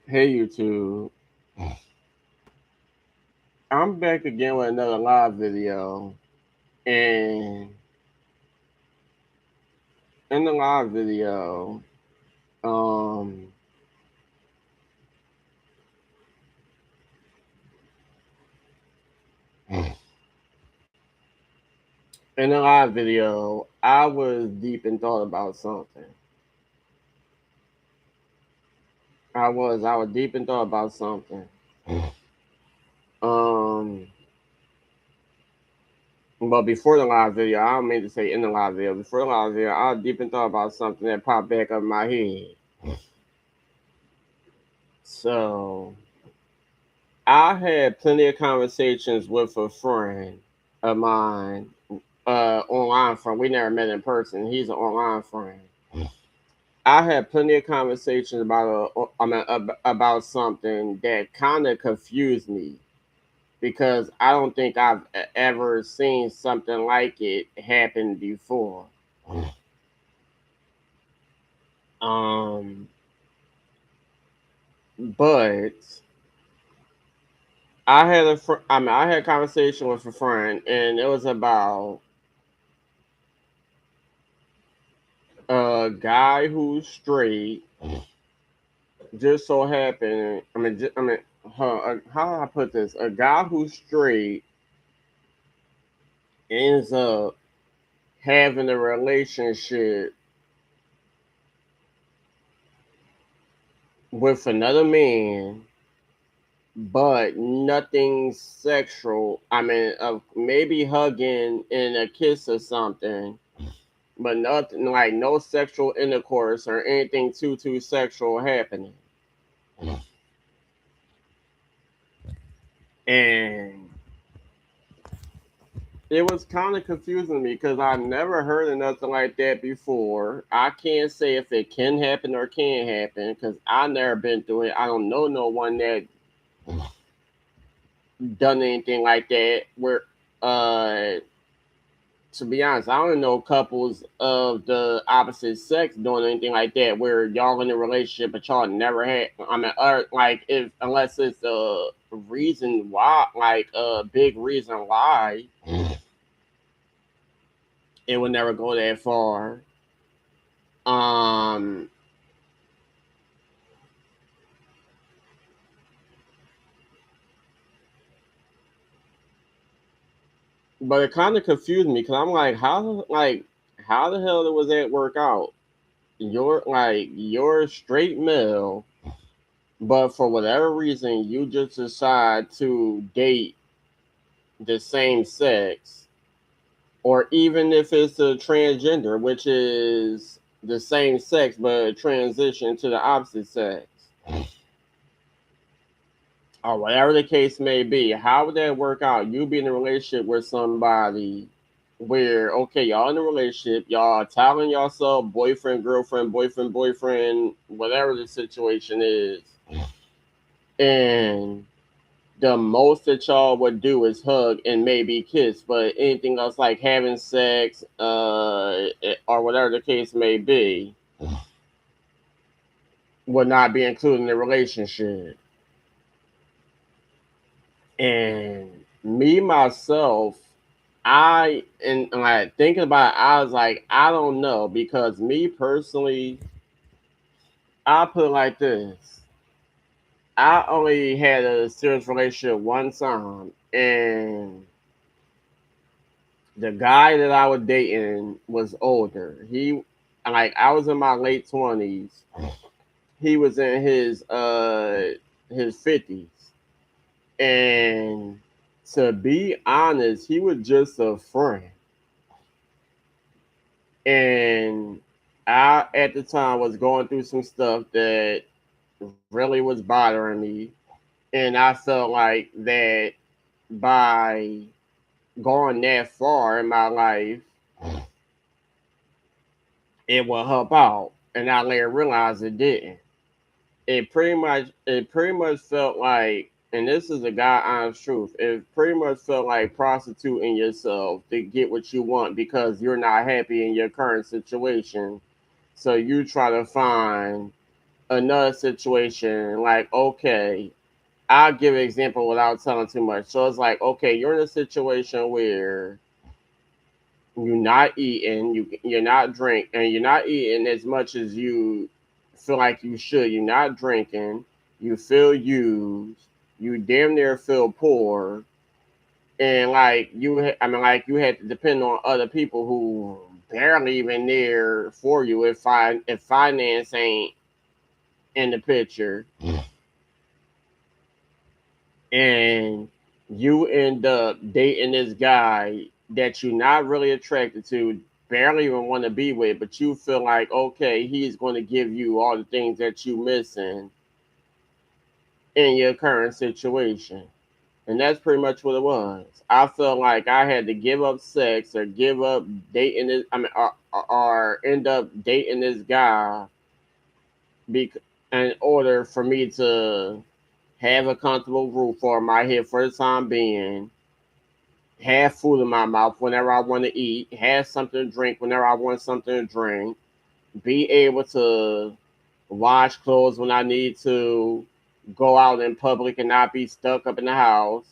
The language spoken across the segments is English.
Hey YouTube, I'm back again with another live video, and in the live video, um, in the live video, I was deep in thought about something. I was deep in thought about something. Um, but before the live video, I don't mean to say in the live video. Before the live video, I was deep in thought about something that popped back up in my head. So I had plenty of conversations with a friend of mine, online friend. We never met in person. He's an online friend. I had plenty of conversations about something that kind of confused me because I don't think I've ever seen something like it happen before. Um, but I had a conversation with a friend, and it was about a guy who's straight. Just so happened, how do I put this? A guy who's straight ends up having a relationship with another man, but nothing sexual. Maybe hugging and a kiss or something, but nothing like no sexual intercourse or anything too sexual happening. And it was kind of confusing me because I never heard of nothing like that before. I can't say if it can happen or can't happen because I never been through it. I don't know no one that done anything like that. Where, uh, to be honest, I don't know couples of the opposite sex doing anything like that where y'all in a relationship but y'all never had. Like if unless it's a reason why, like a big reason why it would never go that far. Um, but it kind of confused me because I'm like, how the hell was that work out? You're a straight male, but for whatever reason, you just decide to date the same sex, or even if it's a transgender, which is the same sex but transition to the opposite sex, or whatever the case may be, how would that work out? You be in a relationship with somebody where, okay, y'all in a relationship, y'all telling yourself boyfriend, girlfriend, boyfriend, boyfriend, whatever the situation is, and the most that y'all would do is hug and maybe kiss, but anything else like having sex, or whatever the case may be, would not be included in the relationship. And me myself, and like thinking about it, I was like, I don't know because me personally, I put it like this: I only had a serious relationship one time, and the guy that I was dating was older. I was in my late 20s. He was in his 50s, and to be honest, he was just a friend. And I at the time was going through some stuff that really was bothering me, and I felt like that by going that far in my life, it will help out. And I later realized it didn't. It pretty much felt like, and this is a God honest truth, it pretty much felt like prostituting yourself to get what you want because you're not happy in your current situation. So you try to find another situation, like, okay, I'll give an example without telling too much. So it's like, okay, you're in a situation where you're not eating, you're not drink, and you're not eating as much as you feel like you should. You're not drinking. You feel used. You damn near feel poor, and like I mean, like you had to depend on other people who barely even there for you if finance ain't in the picture, and you end up dating this guy that you're not really attracted to, barely even want to be with, but you feel like, okay, he's going to give you all the things that you missing in your current situation. And that's pretty much what it was. I felt like I had to give up sex or give up dating this, I mean, or end up dating this guy bec- in order for me to have a comfortable roof over my head for the time being, have food in my mouth whenever I want to eat, have something to drink whenever I want something to drink, be able to wash clothes when I need to, go out in public and not be stuck up in the house.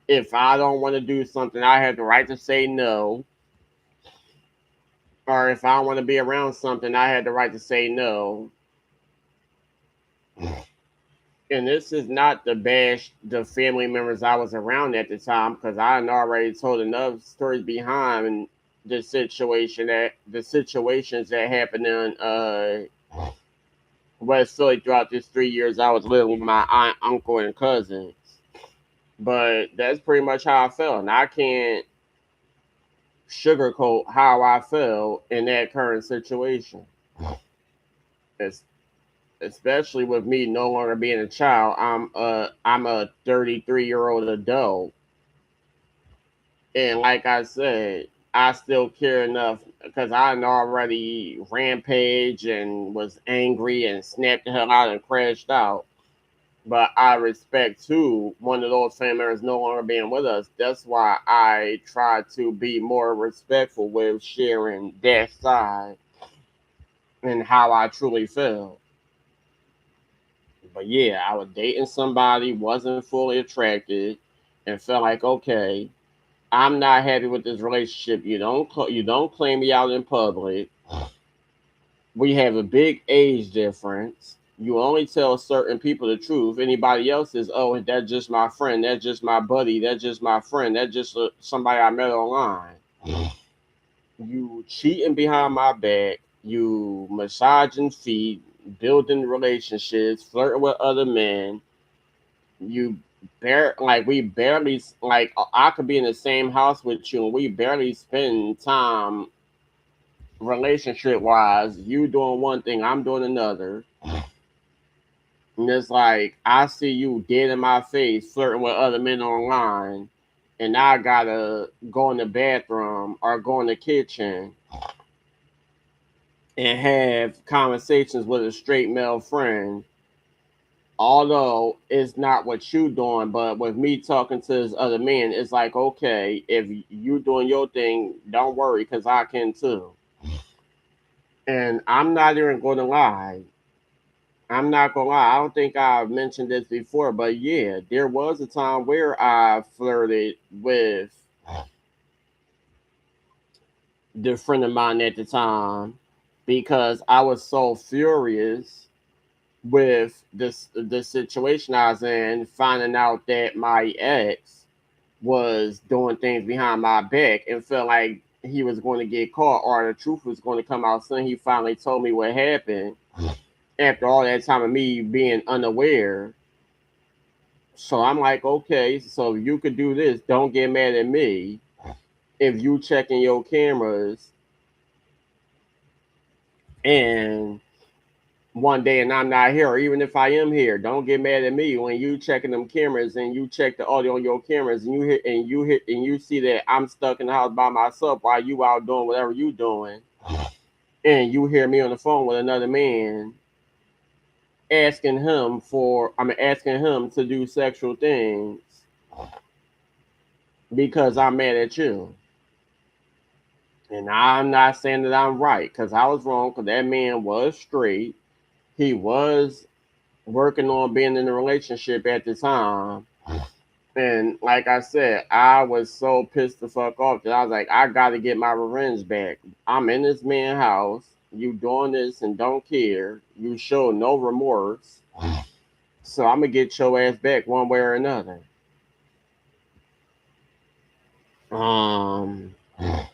If I don't want to do something, I have the right to say no. Or if I don't want to be around something, I had the right to say no. And this is not to bash the family members I was around at the time, because I had already told enough stories behind the situations that happened in West Philly throughout these 3 years I was living with my aunt, uncle, and cousins. But that's pretty much how I felt, and I can't sugarcoat how I felt in that current situation. It's, especially with me no longer being a child. I'm a 33-year-old adult, and like I said, I still care enough because I already rampaged and was angry and snapped the hell out and crashed out. But I respect too one of those family members no longer being with us. That's why I try to be more respectful with sharing that side and how I truly feel. But yeah, I was dating somebody, wasn't fully attracted, and felt like, okay, I'm not happy with this relationship. You don't claim me out in public. We have a big age difference. You only tell certain people the truth. Anybody else is, oh, that's just my friend. That's just my buddy. That's just my friend. That's just somebody I met online. You cheating behind my back. You massaging feet, building relationships, flirting with other men. You we barely like I could be in the same house with you and we barely spend time relationship wise. You doing one thing, I'm doing another. And it's like I see you dead in my face flirting with other men online, and I gotta go in the bathroom or go in the kitchen and have conversations with a straight male friend. Although it's not what you doing, but with me talking to this other man, it's like, okay, if you doing your thing, don't worry, cause I can too. And I'm not even going to lie. I'm not gonna lie. I don't think I've mentioned this before, but yeah, there was a time where I flirted with the friend of mine at the time because I was so furious with the situation I was in, finding out that my ex was doing things behind my back and felt like he was going to get caught or the truth was going to come out soon. He finally told me what happened after all that time of me being unaware. So I'm like, okay, so you could do this. Don't get mad at me if you checking your cameras and one day and I'm not here, or even if I am here, don't get mad at me when you checking them cameras and you check the audio on your cameras and you see that I'm stuck in the house by myself while you out doing whatever you doing, and you hear me on the phone with another man asking him to do sexual things because I'm mad at you. And I'm not saying that I'm right because I was wrong because that man was straight. he was working on being in a relationship at the time. And like I said, I was so pissed the fuck off that I was like, I gotta get my revenge back. I'm in this man's house. You doing this and don't care. You show no remorse. So I'm gonna get your ass back one way or another. Um, and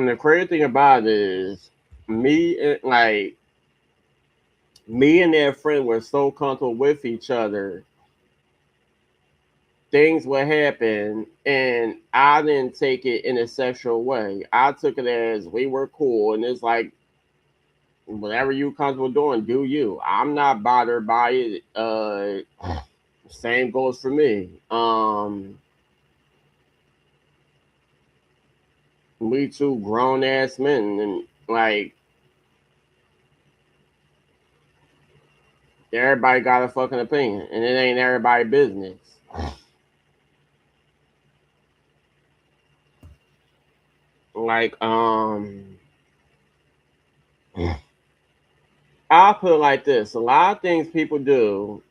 the crazy thing about it is, like me and that friend were so comfortable with each other. Things would happen, and I didn't take it in a sexual way. I took it as we were cool, and it's like whatever you comfortable doing, do you. I'm not bothered by it. Same goes for me. We two grown ass men, and like everybody got a fucking opinion, and it ain't everybody business. Like I'll put it like this: a lot of things people do,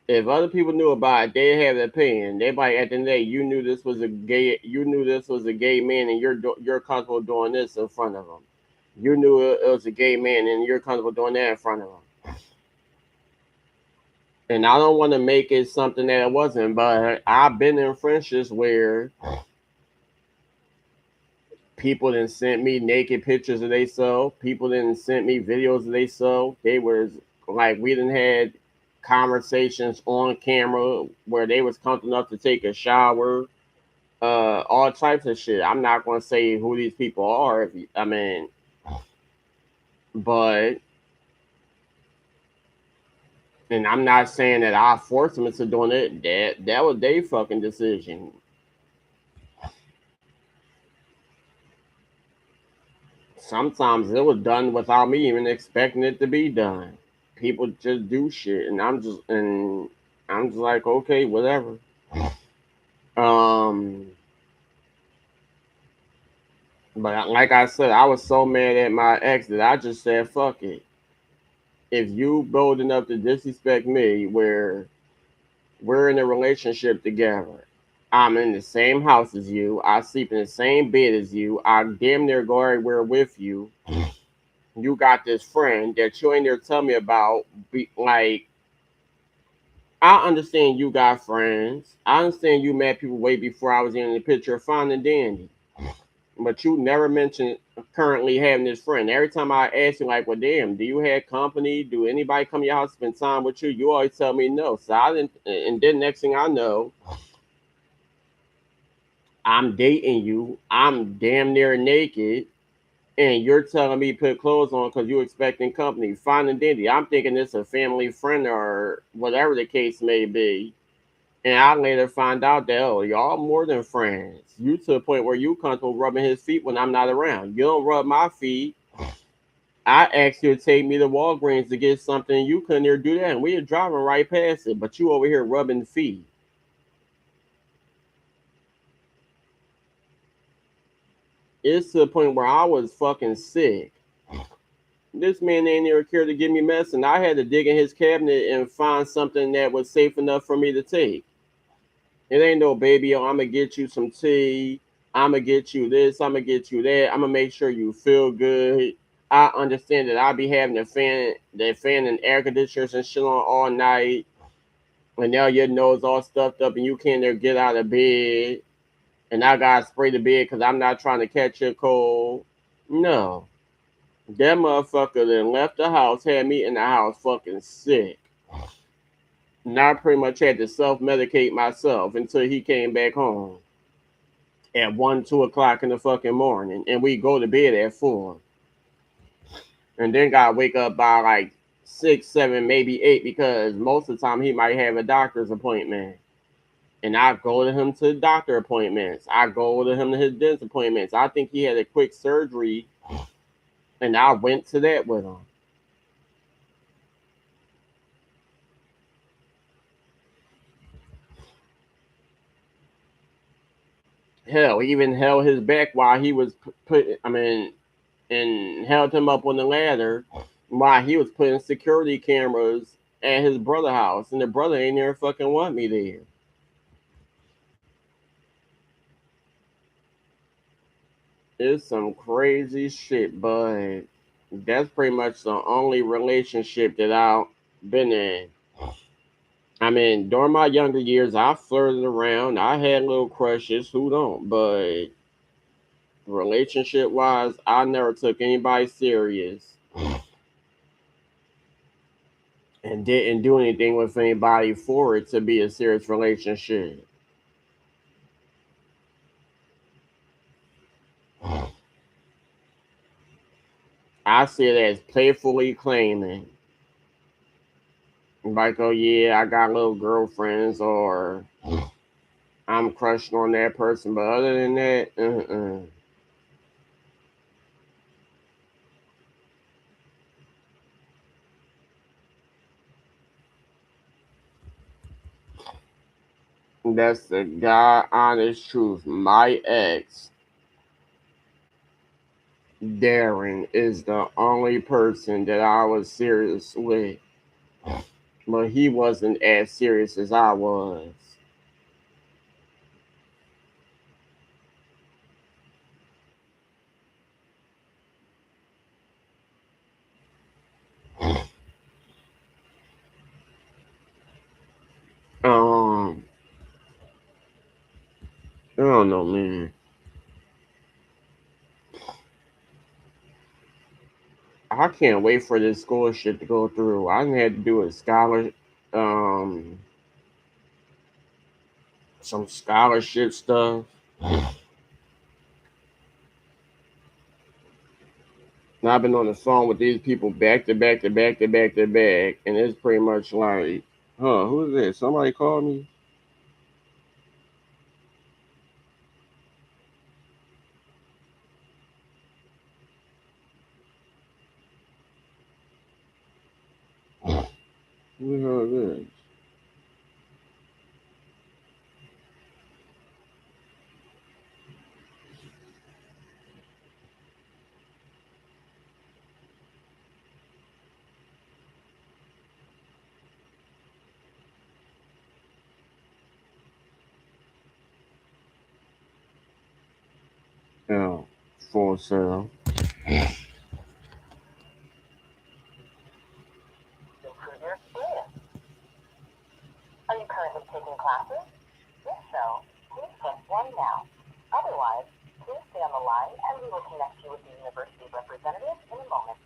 if other people knew about it, they have an opinion. They like at the end of the day, you knew this was a gay man, and you're comfortable doing this in front of him. You knew it was a gay man, and you're comfortable doing that in front of him. And I don't want to make it something that it wasn't, but I've been in friendships where people didn't send me naked pictures of themselves. People didn't send me videos of themselves. They was like we didn't had conversations on camera where they was comfortable enough to take a shower, all types of shit. I'm not gonna say who these people are. I mean, but and I'm not saying that I forced them into doing it. That was their fucking decision. Sometimes it was done without me even expecting it to be done. People just do shit, and I'm just like, okay, whatever. Um, but like I said, I was so mad at my ex that I just said, fuck it. If you bold enough to disrespect me, where we're in a relationship together, I'm in the same house as you, I sleep in the same bed as you, I damn near go everywhere with you. You got this friend that you ain't there tell me about, like I understand you got friends. I understand you met people way before I was in the picture, fine and dandy. But you never mentioned currently having this friend. Every time I ask you, like, well, damn, do you have company? Do anybody come to your house spend time with you? You always tell me no. So I didn't. And then next thing I know, I'm dating you. I'm damn near naked, and you're telling me put clothes on because you're expecting company. Fine and dandy. I'm thinking it's a family friend or whatever the case may be. And I later find out that oh, y'all more than friends. You to the point where you comfortable rubbing his feet when I'm not around. You don't rub my feet. I asked you to take me to Walgreens to get something. You couldn't even do that, and we were driving right past it. But you over here rubbing feet. It's to the point where I was fucking sick. This man ain't even care to give me medicine. I had to dig in his cabinet and find something that was safe enough for me to take. It ain't no baby. Oh, I'm gonna get you some tea. I'm gonna get you this. I'm gonna get you that. I'm gonna make sure you feel good. I understand that I'll be having the fan and air conditioners and shit on all night, and now your nose all stuffed up and you can't even get out of bed. And I gotta spray the bed because I'm not trying to catch a cold. No, that motherfucker then left the house, had me in the house fucking sick. And I pretty much had to self medicate myself until he came back home at 1, 2 o'clock in the fucking morning, and we go to bed at 4, and then gotta wake up by like 6, 7, maybe 8 because most of the time he might have a doctor's appointment, and I go to him to doctor appointments. I go to him to his dentist appointments. I think he had a quick surgery, and I went to that with him. Hell, he even held his back while he was put. I mean, and held him up on the ladder while he was putting security cameras at his brother house, and the brother ain't never fucking want me there. It's some crazy shit, but that's pretty much the only relationship that I've been in. I mean, during my younger years, I flirted around. I had little crushes. Who don't? But relationship wise, I never took anybody serious and didn't do anything with anybody for it to be a serious relationship. I see it as playfully claiming, like, oh yeah, I got little girlfriends, or I'm crushing on that person. But other than that, that's the God honest truth. My ex, Darren, is the only person that I was serious with, but he wasn't as serious as I was. Um, I don't know, man. I can't wait for this scholarship to go through. I had to do a um, some scholarship stuff. And I've been on the phone with these people back to back to back to back to back, and it's pretty much like, who's this? Somebody called me. Who the hell is this? Oh, for sale. Improve your experience. Are you currently taking classes? If so, please press 1 now. Otherwise, please stay on the line and we will connect you with the university representative in a moment.